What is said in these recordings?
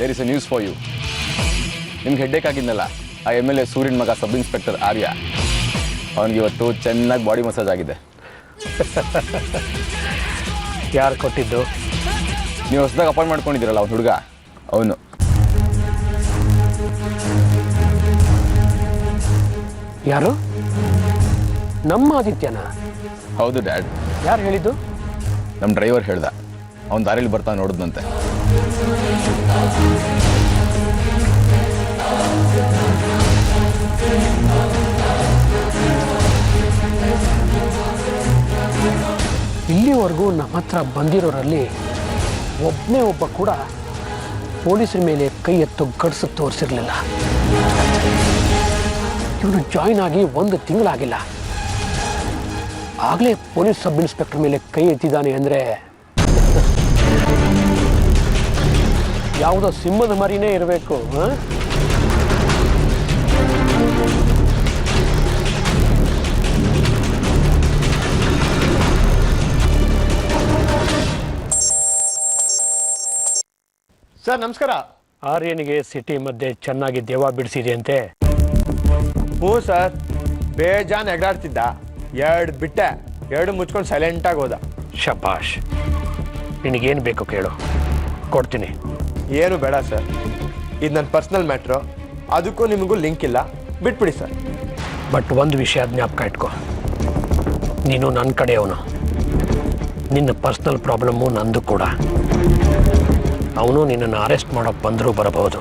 There is a news for you. ನಿಮ್ಗೆ headache ಆಗಿದ್ನಲ್ಲ ಆ MLA ಸೂರ್ಯನ ಮಗ ಸಬ್ ಇನ್ಸ್ಪೆಕ್ಟರ್ ಆರ್ಯ, ಅವನಿಗೆ ಇವತ್ತು ಚೆನ್ನಾಗಿ ಬಾಡಿ ಮಸಾಜ್ ಆಗಿದೆ. ಯಾರು ಕೊಟ್ಟಿದ್ದು? ನೀವು ಹೊಸದಾಗಿ ಅಪಾಯಿಂಟ್ ಮಾಡ್ಕೊಂಡಿದ್ದೀರಲ್ಲ ಅವ್ನು ಹುಡುಗ, ಅವನು. ಯಾರು? ನಮ್ಮ ಆದಿತ್ಯನ? ಹೌದು ಡ್ಯಾಡ್. ಯಾರು ಹೇಳಿದ್ದು? ನಮ್ಮ ಡ್ರೈವರ್ ಹೇಳ್ದ, ಅವ್ನು ದಾರಿಲಿ ಬರ್ತಾ ನೋಡಿದ್ನಂತೆ. ಇಲ್ಲಿವರೆಗೂ ನಮ್ಮ ಹತ್ರ ಬಂದಿರೋರಲ್ಲಿ ಒಬ್ಬನೇ ಒಬ್ಬ ಕೂಡ ಪೊಲೀಸರ ಮೇಲೆ ಕೈ ಎತ್ತು ಗಡ್ಸು ತೋರಿಸಿರ್ಲಿಲ್ಲ. ಇವನು ಜಾಯ್ನ್ ಆಗಿ 1 ತಿಂಗಳಾಗಿಲ್ಲ, ಆಗಲೇ ಪೊಲೀಸ್ ಸಬ್ ಇನ್ಸ್ಪೆಕ್ಟರ್ ಮೇಲೆ ಕೈ ಎತ್ತಿದ್ದಾನೆ ಅಂದರೆ ಯಾವುದೋ ಸಿಂಹದ ಮರಿನೇ ಇರಬೇಕು. ಸರ್ ನಮಸ್ಕಾರ. ಆರ್ಯನಿಗೆ ಸಿಟಿ ಮಧ್ಯೆ ಚೆನ್ನಾಗಿ ದೆವ್ವ ಬಿಡಿಸಿದೆ. ಹ್ಞೂ ಸರ್, ಬೇಜಾನ್ ಎಗರಾಡ್ತಿದ್ದ. 2 ಬಿಟ್ಟೆ, 2 ಮುಚ್ಕೊಂಡು ಸೈಲೆಂಟಾಗಿ ಹೋದ. ಶಬಾಷ್. ನಿನಗೇನು ಬೇಕು ಕೇಳು, ಕೊಡ್ತೀನಿ. ಏನು ಬೇಡ ಸರ್, ಇದು ನನ್ನ ಪರ್ಸ್ನಲ್ ಮ್ಯಾಟ್ರು, ಅದಕ್ಕೂ ನಿಮಗೂ ಲಿಂಕ್ ಇಲ್ಲ, ಬಿಟ್ಬಿಡಿ ಸರ್. ಬಟ್ ಒಂದು ವಿಷಯ ಜ್ಞಾಪಕ ಇಟ್ಕೋ, ನೀನು ನನ್ನ ಕಡೆಯವನು, ನಿನ್ನ ಪರ್ಸ್ನಲ್ ಪ್ರಾಬ್ಲಮ್ಮು ನಂದು ಕೂಡ. ಅವನು ನಿನ್ನನ್ನು ಅರೆಸ್ಟ್ ಮಾಡೋಕ್ಕೆ ಬಂದರೂ ಬರಬಹುದು,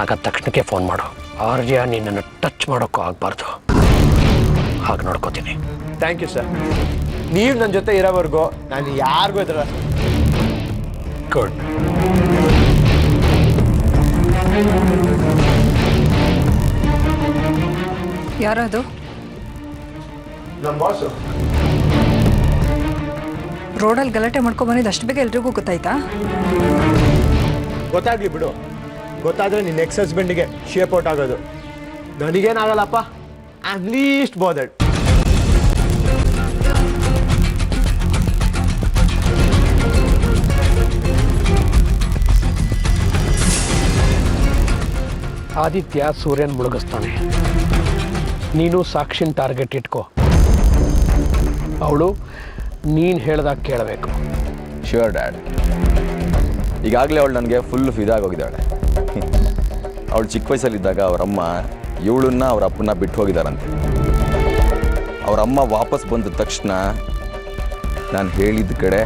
ಆಗ ತಕ್ಷಣಕ್ಕೆ ಫೋನ್ ಮಾಡು. ಆರ್ಯ ನಿನ್ನನ್ನು ಟಚ್ ಮಾಡೋಕ್ಕೂ ಆಗಬಾರ್ದು, ಹಾಗೆ ನೋಡ್ಕೋತೀನಿ. Thank you sir. ನೀವು ನನ್ನ ಜೊತೆ ಇರೋವರೆಗೂ ನಾನು ಯಾರಿಗೂ ಎದುರ. ಗುಡ್. ಯಾರದು? ನಮ್ಮ ಬಾಸು. ರೋಡಲ್ಲಿ ಗಲಾಟೆ ಮಾಡ್ಕೊ ಬಂದಿದ್ದು ಅಷ್ಟು ಬೇಗ ಎಲ್ರಿಗೂ ಗೊತ್ತಾಯ್ತಾ? ಗೊತ್ತಾಗ್ಲಿ ಬಿಡು, ಗೊತ್ತಾದ್ರೆ ನಿನ್ನ ಎಕ್ಸ್ ಹಸ್ಬೆಂಡಿಗೆ ಶೇಪ್ ಔಟ್ ಆಗೋದು. ನನಗೇನಾಗಲ್ಲಪ್ಪ, ಐ ಆಮ್ ಲೀಸ್ಟ್ ಬೋದರ್ಡ್. ಆದಿತ್ಯ ಸೂರ್ಯನ್ ಮುಳುಗಿಸ್ತಾನೆ, ನೀನು ಸಾಕ್ಷಿನ ಟಾರ್ಗೆಟ್ ಇಟ್ಕೋ. ಅವಳು ನೀನು ಹೇಳ್ದಾಗ ಕೇಳಬೇಕು. Sure dad. ಈಗಾಗಲೇ ಅವಳು ನನಗೆ ಫುಲ್ ಫಿದಾಗೋಗಿದ್ದಾಳೆ. ಅವಳು ಚಿಕ್ಕ ವಯಸ್ಸಲ್ಲಿದ್ದಾಗ ಅವರಮ್ಮ ಇವಳನ್ನ ಅವ್ರ ಅಪ್ಪನ್ನ ಬಿಟ್ಟು ಹೋಗಿದ್ದಾರಂತೆ. ಅವರಮ್ಮ ವಾಪಸ್ ಬಂದ ತಕ್ಷಣ ನಾನು ಹೇಳಿದ್ದ ಕಡೆ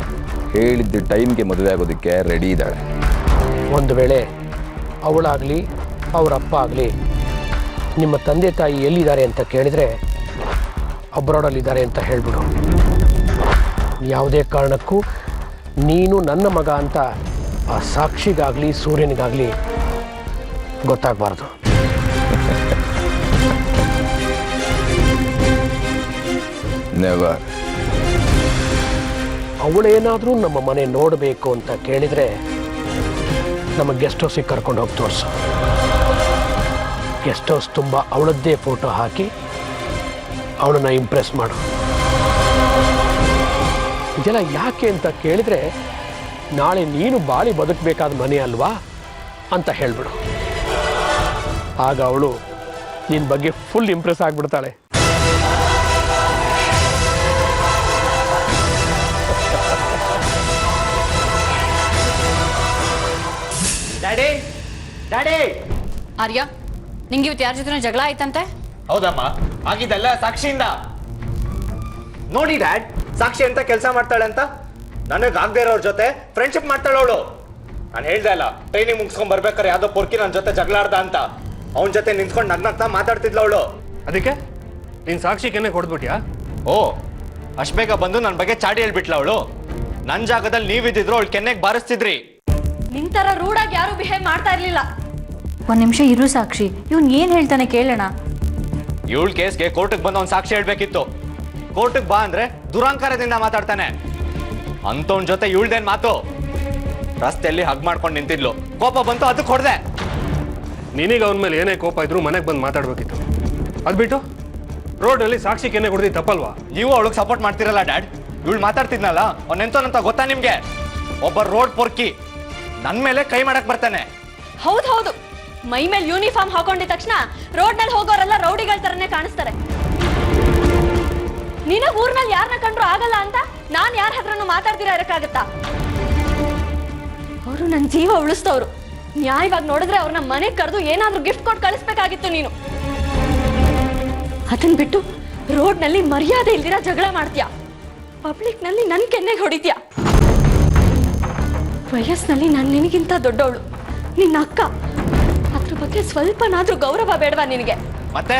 ಹೇಳಿದ್ದ ಟೈಮ್ಗೆ ಮದುವೆ ಆಗೋದಕ್ಕೆ ರೆಡಿ ಇದ್ದಾಳೆ. ಒಂದು ವೇಳೆ ಅವಳಾಗಲಿ ಅವರಪ್ಪ ಆಗಲಿ ನಿಮ್ಮ ತಂದೆ ತಾಯಿ ಎಲ್ಲಿದ್ದಾರೆ ಅಂತ ಕೇಳಿದರೆ ಅಬ್ರಾಡಲ್ಲಿದ್ದಾರೆ ಅಂತ ಹೇಳಿಬಿಡು. ಯಾವುದೇ ಕಾರಣಕ್ಕೂ ನೀನು ನನ್ನ ಮಗ ಅಂತ ಆ ಸಾಕ್ಷಿಗಾಗಲಿ ಸೂರ್ಯನಿಗಾಗಲಿ ಗೊತ್ತಾಗಬಾರ್ದು. ನೆವರ್. ಅವಳೇನಾದರೂ ನಮ್ಮ ಮನೆ ನೋಡಬೇಕು ಅಂತ ಕೇಳಿದರೆ ನಮ್ಮ ಗೆಸ್ಟ್ ಹೌಸಿಗೆ ಕರ್ಕೊಂಡು ಹೋಗಿ ತೋರಿಸು. ಗೆಸ್ಟ್ ಹೌಸ್ ತುಂಬ ಅವಳದ್ದೇ ಫೋಟೋ ಹಾಕಿ ಅವಳನ್ನು ಇಂಪ್ರೆಸ್ ಮಾಡು. ಇದೆಲ್ಲ ಯಾಕೆ ಅಂತ ಕೇಳಿದರೆ ನಾಳೆ ನೀನು ಬಾಳಿ ಬದುಕಬೇಕಾದ ಮನೆ ಅಲ್ವಾ ಅಂತ ಹೇಳಿಬಿಡು. ಆಗ ಅವಳು ನಿನ್ನ ಬಗ್ಗೆ ಫುಲ್ ಇಂಪ್ರೆಸ್ ಆಗಿಬಿಡ್ತಾಳೆ. Daddy, daddy. ಆರ್ಯ, ನಿಂಗೆ ಇವತ್ತು ಯಾರ ಜೊತೆ ಜಗಳ ಆಯ್ತಂತೆ? ಹೌದಮ್ಮ, ಆಗಿದ್ದೆಲ್ಲ ಸಾಕ್ಷಿಯಿಂದ. ನೋಡಿ ಡ್ಯಾಡ್, ಸಾಕ್ಷಿ ಅಂತ ಕೆಲಸ ಮಾಡ್ತಾಳೆ ಅಂತ ನನಗೆ ಆಗದೆ ಇರೋರ ಜೊತೆ ಫ್ರೆಂಡ್ಶಿಪ್ ಮಾಡ್ತಾಳೆ ಅವಳು. ನಾನು ಹೇಳ್ದೆ ಅಲ್ಲ, ಟ್ರೈನಿಂಗ್ ಮುಗಿಸ್ಕೊಂಡ್ ಬರ್ಬೇಕಾರೆ ಯಾವ್ದೋ ಪೊರ್ಕಿ ನನ್ನ ಜೊತೆ ಜಗಳಾಡ್ದ ಅಂತ. ಅವನ ಜೊತೆ ನಿಂತ್ಕೊಂಡು ನಗ್ನಗ್ತಾ ಮಾತಾಡ್ತಿದ್ಲ ಅವಳು. ಅದಕ್ಕೆ ನೀನು ಸಾಕ್ಷಿ ಕೆನ್ನೆ ಕೊಡ್ಬಿಟ್ಯಾ? ಓ, ಅಷ್ಟು ಬೇಗ ಬಂದು ನನ್ನ ಬಗ್ಗೆ ಚಾಡಿ ಹೇಳ್ಬಿಟ್ಲ ಅವಳು. ನನ್ನ ಜಾಗದಲ್ಲಿ ನೀವಿದ್ದಿದ್ರು ಅವಳು ಕೆನ್ನೆಗೆ ಬಾರಿಸ್ತಿದ್ರಿ. ನಿಂತರ ರೂಢಾಗಿ ಯಾರು ಬಿಹೇವ್ ಮಾಡ್ತಾ ಇರ್ಲಿಲ್ಲ. ಒಂದ್ ನಿಮಿಷ ಇರು ಸಾಕ್ಷಿ, ಇವನ್ ಏನ್ ಹೇಳ್ತಾನೆ ಕೇಳೋಣ. ಇವಳ ಕೇಸ್ಗೆ ಕೋರ್ಟಿಗೆ ಬಂದು ಅವ್ನು ಸಾಕ್ಷಿ ಹೇಳ್ಬೇಕಿತ್ತು. ಕೋರ್ಟಿಗೆ ಬಾ ಅಂದ್ರೆ ದುರಾಂಕಾರದಿಂದ ಮಾತಾಡ್ತಾನೆ. ಅಂತವನ್ ಜೊತೆ ಇವಳ್ದೇನ್ ಮಾತು? ರಸ್ತೆಯಲ್ಲಿ ಹಗ್ ಮಾಡ್ಕೊಂಡು ನಿಂತಿದ್ಲು, ಕೋಪ ಬಂತು, ಅದಕ್ಕೆ ಹೊಡೆದೆ. ನಿನಗೆ ಅವನ ಮೇಲೆ ಏನೇ ಕೋಪ ಇದ್ರು ಮನೆಗೆ ಬಂದು ಮಾತಾಡ್ಬೇಕಿತ್ತು. ಅದ್ಬಿಟ್ಟು ರೋಡ್ನಲ್ಲಿ ಸಾಕ್ಷಿ ಕೆನ್ನೆ ಕೊಡ್ದಿ ತಪ್ಪಲ್ವಾ? ನೀವು ಅವಳಿಗೆ ಸಪೋರ್ಟ್ ಮಾಡ್ತಿರಲ್ಲ ಡ್ಯಾಡ್. ಇವಳು ಮಾತಾಡ್ತಿದ್ನಲ್ಲ, ಅವ್ನೆಂತೋನಂತ ಗೊತ್ತಾ ನಿಮ್ಗೆ? ಒಬ್ಬ ರೋಡ್ ಪೊರ್ಕಿ. ನನ್ನ ಮೇಲೆ ಕೈ ಮಾಡಕ್ ಬರ್ತಾನೆ. ಹೌದು, ಮೈ ಮೇಲೆ ಯೂನಿಫಾರ್ಮ್ ಹಾಕೊಂಡಿದ ತಕ್ಷಣ ರೋಡ್ ನಲ್ಲಿ ಹೋಗೋರೆಲ್ಲ ರೌಡಿಗಳ ತರನೇ ಕಾಣಿಸ್ತಾರೆ. ನಿನಗ್ ಊರ್ನಲ್ಲಿ ಯಾರನ್ನ ಕಂಡ್ರು ಆಗಲ್ಲ ಅಂತ ನಾನ್ ಯಾರ ಹತ್ರನೂ ಮಾತಾಡ್ತೀರಾ ಇರಕ್ಕಾಗತ್ತಾ? ಅವರು ನನ್ನ ಜೀವ ಉಳಿಸ್ತವ್ರು. ನ್ಯಾಯವಾಗಿ ನೋಡಿದ್ರೆ ಅವ್ರನ್ನ ಮನೆಗೆ ಕರೆದು ಏನಾದ್ರೂ ಗಿಫ್ಟ್ ಕೊಟ್ಟು ಕಳಿಸ್ಬೇಕಾಗಿತ್ತು ನೀನು. ಅದನ್ ಬಿಟ್ಟು ರೋಡ್ ನಲ್ಲಿ ಮರ್ಯಾದೆ ಇಲ್ದಿರ ಜಗಳ ಮಾಡ್ತೀಯ. ಪಬ್ಲಿಕ್ ನಲ್ಲಿ ನನ್ ಕೆನ್ನೆಗೆ ಹೊಡಿತೀಯ. ವಯಸ್ಸಿನಲ್ಲಿ ನಾನು ನಿನಗಿಂತ ದೊಡ್ಡವಳು, ನಿನ್ನ ಅಕ್ಕ. ಅದ್ರ ಬಗ್ಗೆ ಸ್ವಲ್ಪನಾದ್ರೂ ಗೌರವ ಬೇಡವಾ ನಿನಗೆ? ಮತ್ತೆ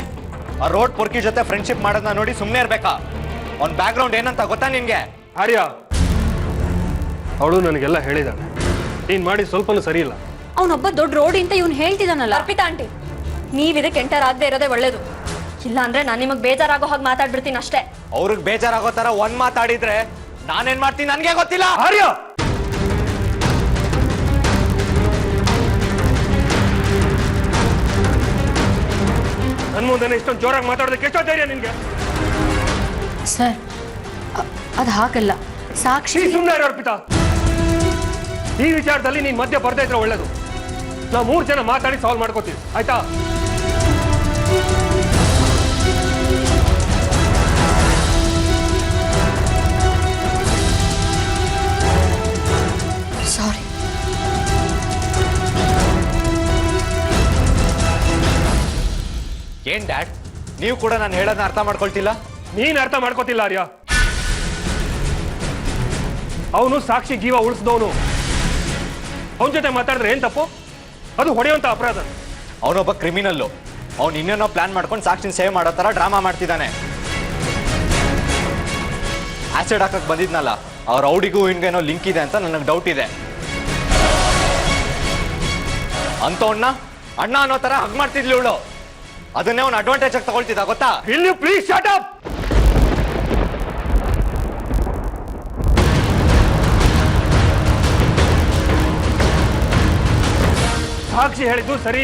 ಆ ರೋಡ್ ಪೊರ್ಕಿ ಜೊತೆ ಫ್ರೆಂಡ್ಶಿಪ್ ಮಾಡೋದನ್ನ ನೋಡಿ ಸುಮ್ಮನೆ ಇರ್ಬೇಕಾ? ಅವ್ನ ಬ್ಯಾಕ್ ಗ್ರೌಂಡ್ ಏನಂತ ಗೊತ್ತಾ ನಿನ್ಗೆ? ಆರ್ಯ, ಅವಳು ನನಗೆಲ್ಲ ಹೇಳಿದಾಳೆ. ನೀನ್ ಮಾಡಿ ಸ್ವಲ್ಪನೂ ಸರಿ ಇಲ್ಲ. ಅವನೊಬ್ಬ ದೊಡ್ಡ ರೋಡಿ ಅಂತ ಇವ್ನು ಹೇಳ್ತಿದ್ದಾನಲ್ಲ. ಅರ್ಪಿತಾ ಆಂಟಿ, ನೀವಿದಕ್ಕೆ ಎಂಟರ್ ಆಗದೆ ಇರೋದೇ ಒಳ್ಳೇದು. ಇಲ್ಲ ಅಂದ್ರೆ ನಾನು ನಿಮಗೆ ಬೇಜಾರಾಗೋ ಹಾಗೆ ಮಾತಾಡ್ಬಿಡ್ತೀನಿ ಅಷ್ಟೇ. ಅವ್ರಿಗೆ ಬೇಜಾರಾಗೋ ತರ ಒಂದ್ ಮಾತಾಡಿದ್ರೆ ನಾನೇನ್ ಮಾಡ್ತೀನಿ ನನ್ಗೆ ಗೊತ್ತಿಲ್ಲ. ಆರ್ಯ, ನನ್ ಮುಂದೆ ಇಷ್ಟೊಂದು ಜೋರಾಗಿ ಮಾತಾಡೋದಕ್ಕೆ ಎಷ್ಟೋ ಧೈರ್ಯ ನಿನ್ಗೆ? ಸರ್, ಅದು ಹಾಗಲ್ಲ. ಸಾಕ್ಷಿ ಸುಮ್ಮನೆ ಇರೋ ಅರ್ಪಿತಾ. ಈ ವಿಚಾರದಲ್ಲಿ ನೀನ್ ಮಧ್ಯ ಬರ್ತಾ ಇದ್ರೆ ಒಳ್ಳೇದು. ನಾವು 3 ಜನ ಮಾತಾಡಿ ಸಾಲ್ವ್ ಮಾಡ್ಕೋತೀವಿ, ಆಯ್ತಾ? ಸಾರಿ. ಏನ್ ಡ್ಯಾಡ್, ನೀವು ಕೂಡ ನಾನು ಹೇಳೋದನ್ನ ಅರ್ಥ ಮಾಡ್ಕೊಳ್ತಿಲ್ಲ? ನೀನ್ ಅರ್ಥ ಮಾಡ್ಕೋತಿಲ್ಲ ಆರ್ಯ. ಅವನು ಸಾಕ್ಷಿ ಜೀವ ಉಳಿಸಿದವನು. ಅವನ ಜೊತೆ ಮಾತಾಡಿದ್ರೆ ಏನ್ ತಪ್ಪು? ಅದು ಹೊಡೆಯುವಂತ ಅಪರಾಧ. ಅವನೊಬ್ಬ ಕ್ರಿಮಿನಲ್ಲು. ಅವ್ನು ಇನ್ನೇನೋ ಪ್ಲಾನ್ ಮಾಡ್ಕೊಂಡು ಸಾಕ್ಷಿನ ಸೇವ್ ಮಾಡೋ ತರ ಡ್ರಾಮಾ ಮಾಡ್ತಿದ್ದಾನೆ. ಆಸಿಡ್ ಹಾಕಕ್ ಬಂದಿದ್ನಲ್ಲ, ಅವ್ರ ರೌಡಿಗೂ ಇನ್ಗೇನೋ ಲಿಂಕ್ ಇದೆ ಅಂತ ನನಗೆ ಡೌಟ್ ಇದೆ. ಅಂತವನ್ನ ಅಣ್ಣ ಅನ್ನೋ ತರ ಹಗ್ ಮಾಡ್ತಿದ್ಲಿ ಇವಳು. ಅದನ್ನೇ ಅವ್ನು ಅಡ್ವಾಂಟೇಜ್ ಆಗಿ ತಗೊಳ್ತಿದ್ದ ಗೊತ್ತಾ? ಇಲ್ಲಿ ಪ್ಲೀಸ್ ಶಟ್ ಅಪ್. ಸಾಕ್ಷಿ ಹೇಳಿದ್ದು ಸರಿ.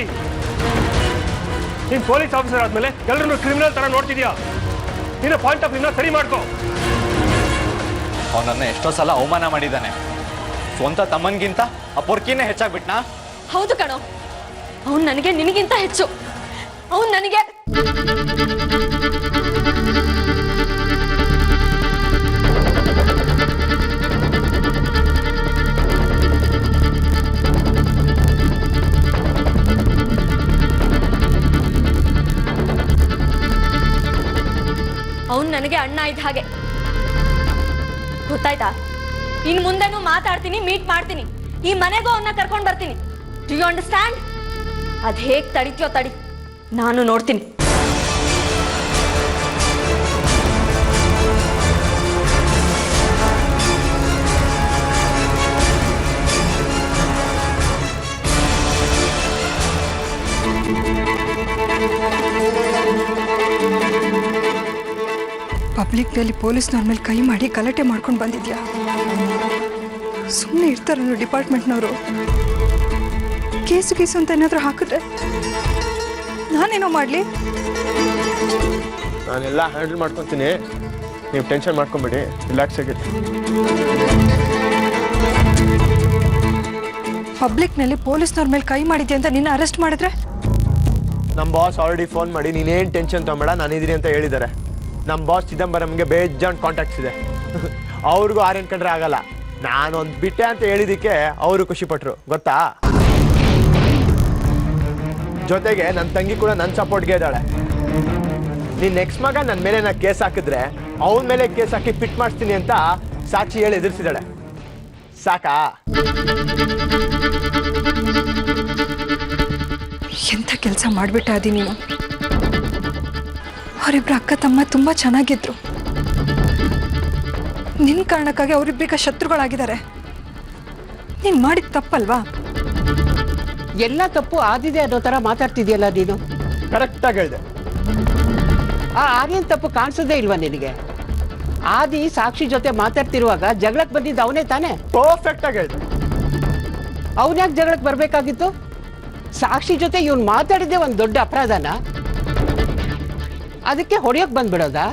ನೀನ್ ಪೊಲೀಸ್ ಆಫೀಸರ್ ಆದ್ಮೇಲೆ ಎಲ್ಲರನ್ನು ಕ್ರಿಮಿನಲ್ ತರ ನೋಡ್ತಿದ್ಯಾ? ನಿನ್ನ ಪಾಯಿಂಟ್ ಆಫ್ ವ್ಯೂನ ಸರಿ ಮಾಡ್ಕೋ. ಅವನನ್ನ ಎಷ್ಟೋ ಸಲ ಅವಮಾನ ಮಾಡಿದ್ದಾನೆ. ಸ್ವಂತ ತಮ್ಮನ್ಗಿಂತ ಆ ಪೊರ್ಕಿನೇ ಹೆಚ್ಚಾಗ್ಬಿಟ್ನಾ? ಹೌದು ಕಣೋ, ಅವನ್ ನನಗೆ ನಿನಗಿಂತ ಹೆಚ್ಚು. ಅವನ್ ನನಗೆ ಅವನ್ ನನಗೆ ಅಣ್ಣ ಇದ್ದ ಹಾಗೆ, ಗೊತ್ತಾಯ್ತಾ? ಇನ್ ಮುಂದೆನೂ ಮಾತಾಡ್ತೀನಿ, ಮೀಟ್ ಮಾಡ್ತೀನಿ. ಈ ಮನೆಗೂ ಅವನ್ನ ಕರ್ಕೊಂಡ್ ಬರ್ತೀನಿ. Do you understand? ಅದ್ ಹೇಗ್ ತಡಿತೀಯೋ ತಡಿ, ನಾನು ನೋಡ್ತೀನಿ. ಪಬ್ಲಿಕ್ನಲ್ಲಿ ಪೊಲೀಸ್ನವ್ರ ಮೇಲೆ ಕೈ ಮಾಡಿ ಗಲಾಟೆ ಮಾಡ್ಕೊಂಡು ಬಂದಿದ್ಯಾ? ಸುಮ್ಮನೆ ಇರ್ತಾರಲ್ಲ ಡಿಪಾರ್ಟ್ಮೆಂಟ್ನವರು. ಕೇಸು ಅಂತ ಏನಾದರೂ ಹಾಕಿದ್ರೆ ನಾನೇನೋ ಮಾಡಲಿ? ನಾನೆಲ್ಲ ಹ್ಯಾಂಡಲ್ ಮಾಡ್ಕೊತೀನಿ, ನೀವು ಟೆನ್ಷನ್ ಮಾಡ್ಕೊಂಬೇಡಿ, ರಿಲ್ಯಾಕ್ಸ್ ಆಗಿರಿ. ಪಬ್ಲಿಕ್ನಲ್ಲಿ ಪೊಲೀಸ್ನವ್ರ ಮೇಲೆ ಕೈ ಮಾಡಿದ್ಯಾ ಅಂತ ನಿನ್ನ ಅರೆಸ್ಟ್ ಮಾಡಿದ್ರೆ? ನಮ್ಮ ಬಾಸ್ ಆಲ್ರೆಡಿ ಫೋನ್ ಮಾಡಿ ನೀನೇನು ಟೆನ್ಷನ್ ತೊಗೊಬೇಡ ನಾನಿದ್ದೀನಿ ಅಂತ ಹೇಳಿದ್ದಾರೆ. ನಮ್ಮ ಬಾಸ್ ಚಿದಂಬರಂಗೆ ಬೇಜಾನ್ ಕಾಂಟ್ಯಾಕ್ಟ್ಸ್ ಇದೆ. ಅವ್ರಿಗೂ ಆರೇನ್ ಕಂಡ್ರೆ ಆಗಲ್ಲ. ನಾನು ಒಂದು ಬಿಟ್ಟೆ ಅಂತ ಹೇಳಿದ್ದಕ್ಕೆ ಅವರು ಖುಷಿಪಟ್ರು, ಗೊತ್ತಾ? ಜೊತೆಗೆ ನನ್ನ ತಂಗಿ ಕೂಡ ನನ್ನ ಸಪೋರ್ಟ್ಗೆ ಇದ್ದಾಳೆ. ನೀನು ನೆಕ್ಸ್ಟ್ ಮಗ ನನ್ನ ಮೇಲೆ ನಾ ಕೇಸ್ ಹಾಕಿದ್ರೆ ಅವನ ಮೇಲೆ ಕೇಸ್ ಹಾಕಿ ಪಿಟ್ ಮಾಡಿಸ್ತೀನಿ ಅಂತ ಸಾಕ್ಷಿ ಹೇಳಿ ಎದುರಿಸಿದಾಳೆ. ಸಾಕಾ? ಎಂಥ ಕೆಲಸ ಮಾಡಿಬಿಟ್ಟ ಅದಿ ನೀನು. ಅವರಿಬ್ರು ಅಕ್ಕ ತಮ್ಮ ತುಂಬ ಚೆನ್ನಾಗಿದ್ರು. ನಿನ್ನ ಕಾರಣಕ್ಕಾಗಿ ಅವರಿಬ್ಬರೀಗ ಶತ್ರುಗಳಾಗಿದ್ದಾರೆ. ನೀನು ಮಾಡಿದ ತಪ್ಪಲ್ವಾ? ಎಲ್ಲ ತಪ್ಪು ಆದಿದೆ ಅನ್ನೋ ಥರ ಮಾತಾಡ್ತಿದ್ಯಲ್ಲ ನೀನು. ಕರೆಕ್ಟಾಗಿ ಹೇಳಿದೆ. ಆ ಆರ್ಯನ್ ತಪ್ಪು ಕಾಣಿಸೋದೇ ಇಲ್ವಾ ನಿನಗೆ? ಆದಿ ಸಾಕ್ಷಿ ಜೊತೆ ಮಾತಾಡ್ತಿರುವಾಗ ಜಗಳಕ್ಕೆ ಬಂದಿದ್ದು ಅವನೇ ತಾನೇ? ಪರ್ಫೆಕ್ಟಾಗಿ ಹೇಳಿದೆ. ಅವನ್ಯಾಕೆ ಜಗಳಕ್ಕೆ ಬರಬೇಕಾಗಿತ್ತು? ಸಾಕ್ಷಿ ಜೊತೆ ಇವನು ಮಾತಾಡಿದ್ದೆ ಒಂದು ದೊಡ್ಡ ಅಪರಾಧನ? ಅದಕ್ಕೆ ಹೊಡೆಯೋಕೆ ಬಂದ್ಬಿಡೋದಾ?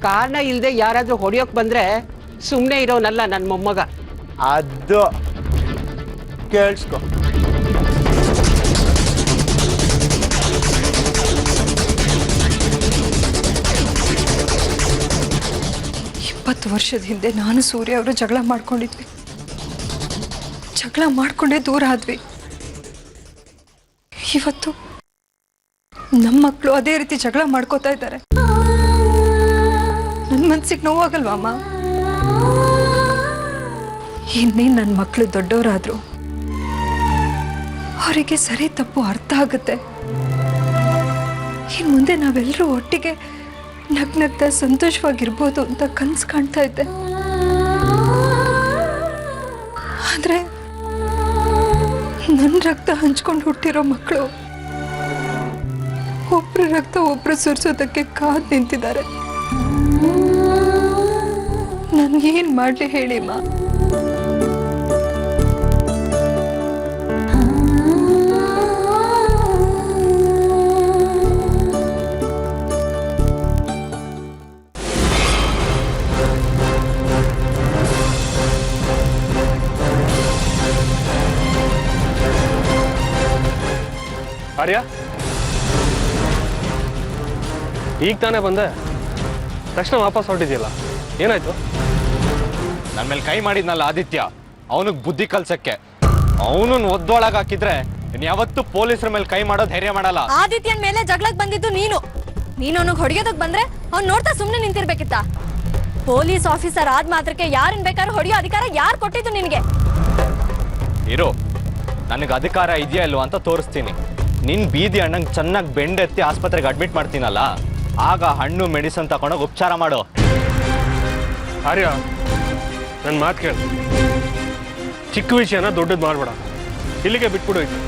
ಕಾರಣ ಇಲ್ಲದೆ ಯಾರಾದರೂ ಹೊಡೆಯೋಕೆ ಬಂದರೆ ಸುಮ್ಮನೆ ಇರೋನಲ್ಲ ನನ್ನ ಮೊಮ್ಮಗ. ಅದು ಕೇಳಿಸ್ಕೊ. ಇಪ್ಪತ್ತು ವರ್ಷದ ಹಿಂದೆ ನಾನು ಸೂರ್ಯ ಅವರು ಜಗಳ ಮಾಡ್ಕೊಂಡಿದ್ವಿ. ಜಗಳ ಮಾಡ್ಕೊಂಡೇ ದೂರ ಆದ್ವಿ. ಇವತ್ತು ನಮ್ಮ ಮಕ್ಕಳು ಅದೇ ರೀತಿ ಜಗಳ ಮಾಡ್ಕೋತಾ ಇದ್ದಾರೆ. ನನ್ನ ಮನ್ಸಿಗೆ ನೋವಾಗಲ್ವಾ ಅಮ್ಮ? ಇನ್ನೇನು ನನ್ನ ಮಕ್ಕಳು ದೊಡ್ಡವರಾದ್ರು ಅವರಿಗೆ ಸರಿ ತಪ್ಪು ಅರ್ಥ ಆಗುತ್ತೆ. ಇನ್ನು ಮುಂದೆ ನಾವೆಲ್ಲರೂ ಒಟ್ಟಿಗೆ ನಗ್ನಗ್ತಾ ಸಂತೋಷವಾಗಿರ್ಬೋದು ಅಂತ ಕನ್ಸು ಕಾಣ್ತಾ ಇದ್ದೆ. ಆದ್ರೆ ನನ್ನ ರಕ್ತ ಹಂಚ್ಕೊಂಡು ಹುಟ್ಟಿರೋ ಮಕ್ಕಳು ಒಬ್ರ ರಕ್ತ ಒಬ್ರು ಸುರಿಸೋದಕ್ಕೆ ಕಾದ್ ನಿಂತಿದ್ದಾರೆ. ನನ್ಗೇನ್ ಮಾಡ್ಲಿ ಹೇಳಿ ಮಾ? ಆರ್ಯ, ಈಗ ತಾನೇ ಬಂದೆ, ತಕ್ಷಣ ವಾಪಸ್ ಹೊರಟಿದ್ಯಲ್ಲ, ಏನಾಯ್ತು? ನನ್ನ ಮೇಲೆ ಕೈ ಮಾಡಿದ್ನಲ್ಲ ಆದಿತ್ಯ, ಅವನಿಗೆ ಬುದ್ಧಿ ಕಲ್ಸಕ್ಕೆ. ಅವನನ್ನ ಒದ್ದೊಳಗೆ ಹಾಕಿದ್ರೆ ಯಾವತ್ತೂ ಪೊಲೀಸರ ಮೇಲೆ ಕೈ ಮಾಡೋದು ಧೈರ್ಯ ಮಾಡಲ್ಲ. ಆದಿತ್ಯನ ಮೇಲೆ ಜಗಳಕ್ಕೆ ಬಂದಿದ್ದು ನೀನು ಅವನಿಗೆ ಹೊಡೆಯೋದಕ್ಕೆ ಬಂದ್ರೆ ಅವ್ನು ನೋಡ್ತಾ ಸುಮ್ಮನೆ ನಿಂತಿರ್ಬೇಕಿತ್ತ? ಪೊಲೀಸ್ ಆಫೀಸರ್ ಆದ ಮಾತ್ರಕ್ಕೆ ಯಾರನ್ನ ಬೇಕಾದ್ರೂ ಹೊಡೆಯೋ ಅಧಿಕಾರ ಯಾರು ಕೊಟ್ಟಿದ್ದು ನಿನಗೆ? ಇರೋ, ನನಗೆ ಅಧಿಕಾರ ಇದೆಯಾ ಇಲ್ವಾ ಅಂತ ತೋರಿಸ್ತೀನಿ. ನಿನ್ ಬೀದಿ ಅಣ್ಣಂಗೆ ಚೆನ್ನಾಗಿ ಬೆಂಡೆತ್ತಿ ಆಸ್ಪತ್ರೆಗೆ ಅಡ್ಮಿಟ್ ಮಾಡ್ತೀನಲ್ಲ, ಆಗ ಹಣ್ಣು ಮೆಡಿಸನ್ ತಗೊಂಡೋಗಿ ಉಪಚಾರ ಮಾಡು. ಆರ್ಯ, ನನ್ನ ಮಾತು ಕೇಳು. ಚಿಕ್ಕ ವಿಷಯನ ದೊಡ್ಡದು ಮಾಡಬೇಡ, ಇಲ್ಲಿಗೆ ಬಿಟ್ಬಿಡೋಯ್ತು.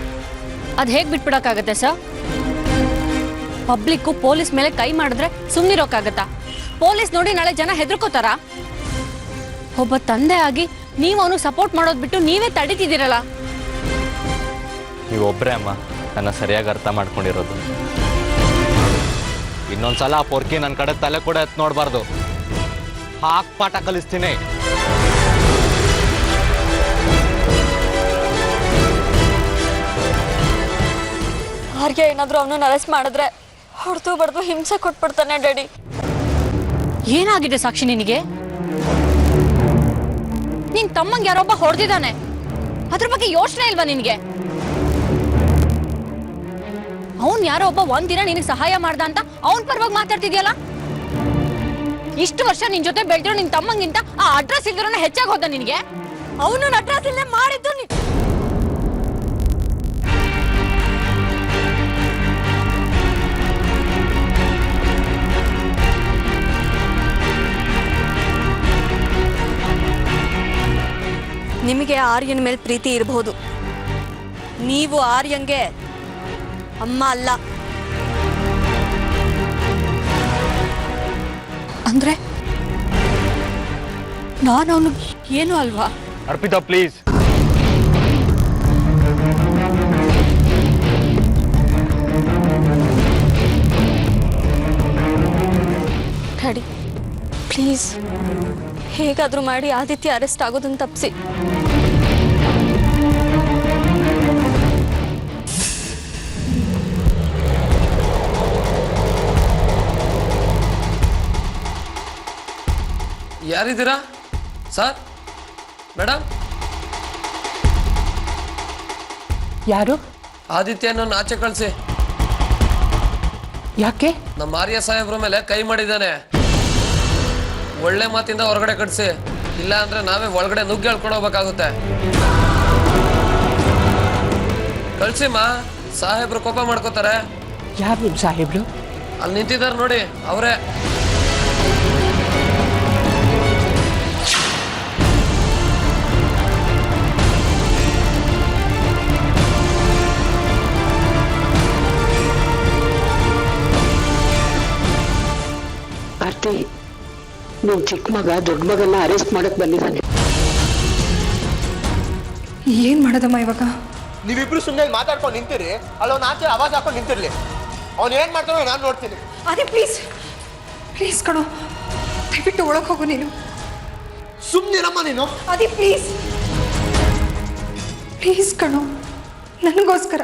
ಅದ್ ಹೇಗ್ ಬಿಟ್ಬಿಡಕ್ಕಾಗತ್ತೆ ಸರ್? ಪಬ್ಲಿಕ್ಕು ಪೊಲೀಸ್ ಮೇಲೆ ಕೈ ಮಾಡಿದ್ರೆ ಸುಮ್ಮನಿರೋಕ್ಕಾಗತ್ತಾ? ಪೊಲೀಸ್ ನೋಡಿ ನಾಳೆ ಜನ ಹೆದರ್ಕೋತಾರ? ಒಬ್ಬ ತಂದೆ ಆಗಿ ನೀವು ಅವನಿಗೆ ಸಪೋರ್ಟ್ ಮಾಡೋದು ಬಿಟ್ಟು ನೀವೇ ತಡೀತಿದ್ದೀರಲ್ಲ. ನೀವೊಬ್ಬರೇ ಅಮ್ಮ ನನ್ನ ಸರಿಯಾಗಿ ಅರ್ಥ ಮಾಡ್ಕೊಂಡಿರೋದು. ಇನ್ನೊಂದ್ಸಲ ಆ ಪೊರ್ಕಿ ನನ್ನ ಕಡೆ ತಲೆ ಕೂಡ ಎತ್ತು ನೋಡಬಾರ್ದು. ಹಾಕ್ ಪಾಠ ಕಲಿಸ್ತೀನಿ. ಆರ್ಯ ಏನಾದ್ರೂ ಅವನನ್ನ ಅರೆಸ್ಟ್ ಮಾಡಿದ್ರೆ ಹೊಡೆದು ಬಡ್ದು ಹಿಂಸೆ ಕೊಟ್ಬಿಡ್ತಾನೆ ಡ್ಯಾಡಿ. ಏನಾಗಿದೆ ಸಾಕ್ಷಿ ನಿನಗೆ? ನಿನ್ ತಮ್ಮಂಗೆ ಯಾರೊಬ್ಬ ಹೊಡೆದಿದ್ದಾನೆ, ಅದ್ರ ಬಗ್ಗೆ ಯೋಚನೆ ಇಲ್ವಾ ನಿನ್ಗೆ? ಅವನ್ ಯಾರೋ ಒಬ್ಬ ಒಂದಿನ ನಿನಗೆ ಸಹಾಯ ಮಾಡ್ದ ಅಂತ ಅವನ್ ಪರವಾಗಿ ಮಾತಾಡ್ತಿದ್ಯಲ್ಲ. ಇಷ್ಟು ವರ್ಷ ನಿನ್ ಜೊತೆ ಬೆಳೆದಿರೋ ನಿನ್ ತಮ್ಮಂಗಿಂತ ಆ ಅಡ್ರೆಸ್ ಇಲ್ದಿರೋನ ಹೆಚ್ಚಾಗಿ ಹೋದ ನಿನಗೆ. ಅವನು ಅಡ್ರೆಸ್ ಇಲ್ಲೇ ಮಾಡಿದ್ದು ನಿಮಗೆ ಆರ್ಯನ್ ಮೇಲೆ ಪ್ರೀತಿ ಇರಬಹುದು, ನೀವು ಆರ್ಯನ್ಗೆ ಅಮ್ಮ ಅಲ್ಲ. ಅಂದ್ರೆ ನಾನು ಅವನು ಏನು ಅಲ್ವಾ? ಅರ್ಪಿತಾ ಪ್ಲೀಸ್. ಡ್ಯಾಡಿ ಪ್ಲೀಸ್, ಹೇಗಾದ್ರೂ ಮಾಡಿ ಆದಿತ್ಯ ಅರೆಸ್ಟ್ ಆಗೋದನ್ನ ತಪ್ಪಿಸಿ. ಯಾರಿದ್ದೀರಾ ಸರ್? ಮೇಡಮ್, ಯಾರು? ಆದಿತ್ಯನ ಆಚೆ ಕಳಿಸಿ. ಯಾಕೆ? ನಮ್ಮ ಆರ್ಯ ಸಾಹೇಬ್ರ ಮೇಲೆ ಕೈ ಮಾಡಿದ್ದಾನೆ. ಒಳ್ಳೆ ಮಾತಿಂದ ಹೊರಗಡೆ ಕಳಿಸಿ, ಇಲ್ಲ ಅಂದ್ರೆ ನಾವೇ ಒಳಗಡೆ ನುಗ್ಗಿ ಹೇಳ್ಕೊಂಡು ಹೋಗ್ಬೇಕಾಗುತ್ತೆ. ಕಳ್ಸಿಮ್ಮ, ಸಾಹೇಬ್ರು ಕೋಪ ಮಾಡ್ಕೋತಾರೆ. ಯಾರು ನಿಮ್ಮ ಸಾಹೇಬ್ರು? ಅಲ್ಲಿ ನಿಂತಿದ್ದಾರೆ ನೋಡಿ, ಅವರೇ. ಆರ್ತಿ, ನಿಮ್ ಚಿಕ್ಕ ಮಗ ದೊಡ್ಡ ಮಗನ ಅರೆಸ್ಟ್ ಮಾಡಕ್ ಬಂದಿದ್ದಾನೆ. ಏನ್ ಮಾಡೋದಮ್ಮ ಇವಾಗ? ನೀವಿಬ್ರು ಸುಮ್ಮನೆ ಮಾತಾಡ್ಕೊಂಡು ನಿಂತಿರಿ, ಅಲ್ಲೊಂದು ಆಚೆ ಆವಾಜ್ ಹಾಕೊಂಡು ನಿಂತಿರ್ಲಿ. ಅವ್ನು ಏನ್ ಮಾಡ್ತಾನೋ ನಾನು ನೋಡ್ತೀನಿ. ಅದೇ ಪ್ಲೀಸ್ ಪ್ಲೀಸ್ ಕಣೋ, ದಯವಿಟ್ಟು ಒಳಗೆ ಹೋಗು ನೀನು. ಸುಮ್ಮನಿರಮ್ಮ ನೀನು. ಅದೇ ಪ್ಲೀಸ್ ಪ್ಲೀಸ್ ಕಣೋ, ನನಗೋಸ್ಕರ.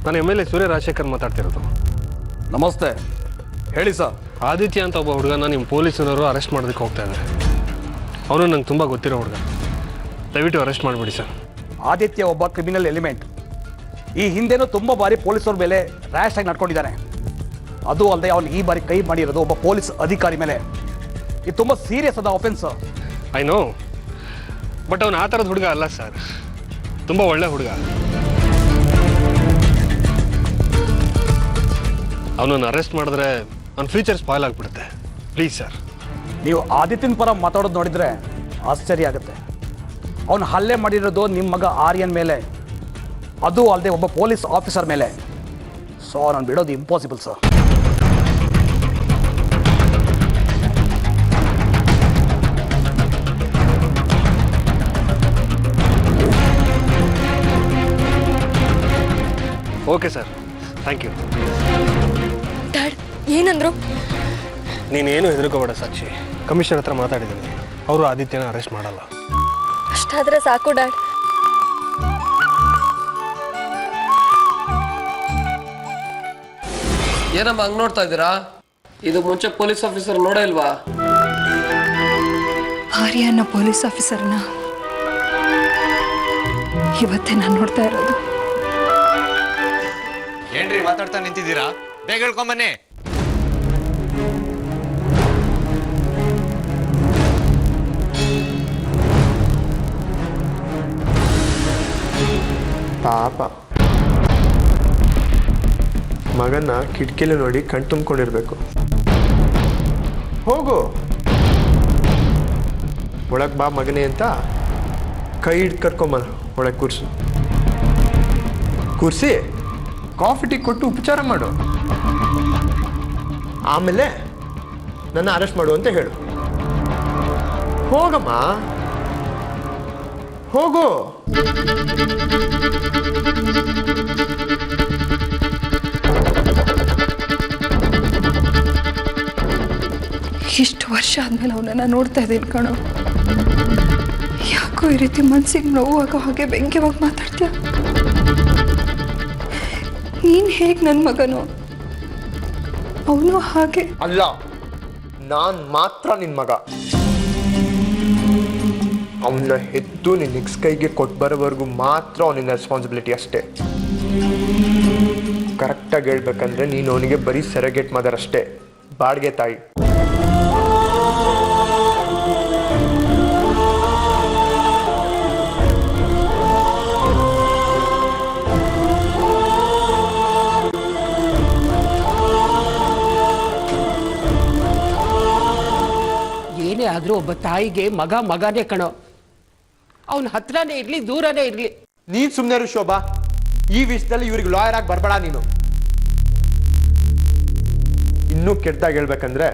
ನಾನು MLA ಸೂರ್ಯ ರಾಜಶೇಖರ್ ಮಾತಾಡ್ತಿರೋದು. ನಮಸ್ತೆ, ಹೇಳಿ ಸರ್. ಆದಿತ್ಯ ಅಂತ ಒಬ್ಬ ಹುಡುಗನ ನಿಮ್ಮ ಪೊಲೀಸರು ಅರೆಸ್ಟ್ ಮಾಡೋದಕ್ಕೆ ಹೋಗ್ತಾ ಇದ್ದಾರೆ. ಅವನು ನಂಗೆ ತುಂಬ ಗೊತ್ತಿರೋ ಹುಡುಗ. ದಯವಿಟ್ಟು ಅರೆಸ್ಟ್ ಮಾಡಿಬಿಡಿ ಸರ್. ಆದಿತ್ಯ ಒಬ್ಬ ಕ್ರಿಮಿನಲ್ ಎಲಿಮೆಂಟ್. ಈ ಹಿಂದೆನೂ ತುಂಬ ಬಾರಿ ಪೊಲೀಸರ ಮೇಲೆ ರ್ಯಾಶ್ ಆಗಿ ನಡ್ಕೊಂಡಿದ್ದಾನೆ. ಅದು ಅಲ್ಲದೆ ಅವನು ಈ ಬಾರಿ ಕೈ ಮಾಡಿರೋದು ಒಬ್ಬ ಪೊಲೀಸ್ ಅಧಿಕಾರಿ ಮೇಲೆ. ಇದು ತುಂಬ ಸೀರಿಯಸ್ ಆದ ಆಫೆನ್ಸ್. ಐ ನೋ, ಬಟ್ ಅವನು ಆ ಥರದ ಹುಡುಗ ಅಲ್ಲ ಸರ್. ತುಂಬ ಒಳ್ಳೆ ಹುಡುಗ. ಅವನನ್ನು ಅರೆಸ್ಟ್ ಮಾಡಿದ್ರೆ ನನ್ನ ಫ್ಯೂಚರ್ ಸ್ಪಾಯ್ಲ್ ಆಗಿಬಿಡುತ್ತೆ. Please sir. ನೀವು ಆದಿತ್ಯನ ಪರ ಮಾತಾಡೋದು ನೋಡಿದರೆ ಆಶ್ಚರ್ಯ ಆಗುತ್ತೆ. ಅವನು ಹಲ್ಲೆ ಮಾಡಿರೋದು ನಿಮ್ಮ ಮಗ ಆರ್ಯನ್ ಮೇಲೆ, ಅದು ಅಲ್ಲದೆ ಒಬ್ಬ ಪೊಲೀಸ್ ಆಫೀಸರ್ ಮೇಲೆ. ಸೊ ನಾನು ಬಿಡೋದು impossible sir. Okay sir, thank you. Dad ಏನಂದ್ರು? ನೀನೇನು ಹೆದರ್ಕೋಬೇಡ ಸಾಕ್ಷಿ. ಕಮಿಷನರ್ ಹತ್ರ ಮಾತಾಡಿದ್ದೀನಿ. ಅವರು ಆದಿತ್ಯನ ಅರೆಸ್ಟ್ ಮಾಡಲ್ಲ. ಅಷ್ಟಾದ್ರೆ ಸಾಕು ಡ್ಯಾಡ್. ಏನಮ್ಮ ಹಂಗ್ ನೋಡ್ತಾ ಇದ್ದೀರಾ? ಇದು ಮುಂಚೆ ಪೊಲೀಸ್ ಆಫೀಸರ್ ನೋಡೇ ಇಲ್ವಾ? ಆರ್ಯನ ಪೊಲೀಸ್ ಆಫೀಸರ್ನ ಇವತ್ತೇ ನಾನು ನೋಡ್ತಾ ಇರೋದು. ಏನ್ರಿ ಮಾತಾಡ್ತಾ ನಿಂತಿದ್ದೀರಾ? ಬೇಗ ಹೇಳ್ಕೊಂಬನ್ನಿ. ಪಾಪ ಮಗನ್ನ ಕಿಟಕಿಲಿ ನೋಡಿ ಕಣ್ ತುಂಬ್ಕೊಂಡಿರ್ಬೇಕು. ಹೋಗು ಒಳಗೆ ಬಾ ಮಗನೇ ಅಂತ ಕೈ ಹಿಡ್ದು ಕರ್ಕೊಂಬ ಒಳಗೆ ಕೂರಿಸಿ ಕಾಫಿ ಟೀ ಕೊಟ್ಟು ಉಪಚಾರ ಮಾಡು. ಆಮೇಲೆ ನನ್ನ ಅರೆಸ್ಟ್ ಮಾಡು ಅಂತ ಹೇಳು. ಹೋಗಮ್ಮ, ಹೋಗು. ಇಷ್ಟು ವರ್ಷ ಆದ್ಮೇಲೆ ಅವನನ್ನ ನೋಡ್ತಾ ಇದ್ದೀನಿ ಕಣೋ. ಯಾಕೋ ಈ ರೀತಿ ಮನ್ಸಿಗೆ ನೋವಾಗೋ ಹಾಗೆ ಬೆಂಕಿವಾಗಿ ಮಾತಾಡ್ತೀಯ. ನೀನ್ ಹೇಗ್ ನನ್ನ ಮಗನು, ಅವನು ಹಾಗೆ ಅಲ್ಲ. ನಾನ್ ಮಾತ್ರ ನಿನ್ ಮಗ. ಅವನ್ನ ಹೆತ್ತು ನಿನ್ನ ನೆಕ್ಸ್ಟ್ ಕೈಗೆ ಕೊಟ್ಟು ಬರೋವರೆಗೂ ಮಾತ್ರ ಅವನಿನ ರೆಸ್ಪಾನ್ಸಿಬಿಲಿಟಿ ಅಷ್ಟೇ. ಕರೆಕ್ಟಾಗಿ ಹೇಳ್ಬೇಕಂದ್ರೆ ನೀನು ಅವನಿಗೆ ಬರೀ ಸೆರಗೇಟ್ ಮದರ್ ಅಷ್ಟೇ, ಬಾಡಿಗೆ ತಾಯಿ. ಏನೇ ಆದರೂ ಒಬ್ಬ ತಾಯಿಗೆ ಮಗನೇ ಕಣೋ. ಅವನ ಹತ್ರನೇ ಇರಲಿ ದೂರನೇ ಇರಲಿ, ನೀನ್ ಸುಮ್ಮನೆ ಇರು ಶೋಭಾ. ಈ ವಿಷಯದಲ್ಲಿ ಇವ್ರಿಗೆ ಲಾಯರ್ ಆಗಿ ಬರ್ಬೇಡ ನೀನು. ಇನ್ನೂ ಕೆಟ್ಟದಾಗಿ ಹೇಳ್ಬೇಕಂದ್ರೆ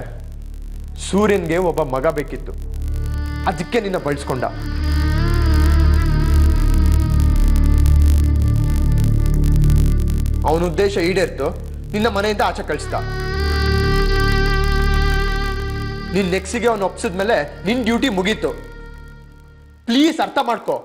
ಸೂರ್ಯನ್ಗೆ ಒಬ್ಬ ಮಗ ಬೇಕಿತ್ತು, ಅದಕ್ಕೆ ನಿನ್ನ ಬಳಸ್ಕೊಂಡ. ಅವನ ಉದ್ದೇಶ ಈಡೇರ್ತು, ನಿನ್ನ ಮನೆಯಿಂದ ಆಚೆ ಕಳಿಸ್ದ. ನಿನ್ ನೆಕ್ಸ್ಟ್ಗೆ ಅವನು ಒಪ್ಸಿದ್ಮೇಲೆ ನಿನ್ ಡ್ಯೂಟಿ ಮುಗೀತು. ಪ್ಲೀಸ್ ಅರ್ಥ ಮಾಡ್ಕೋ.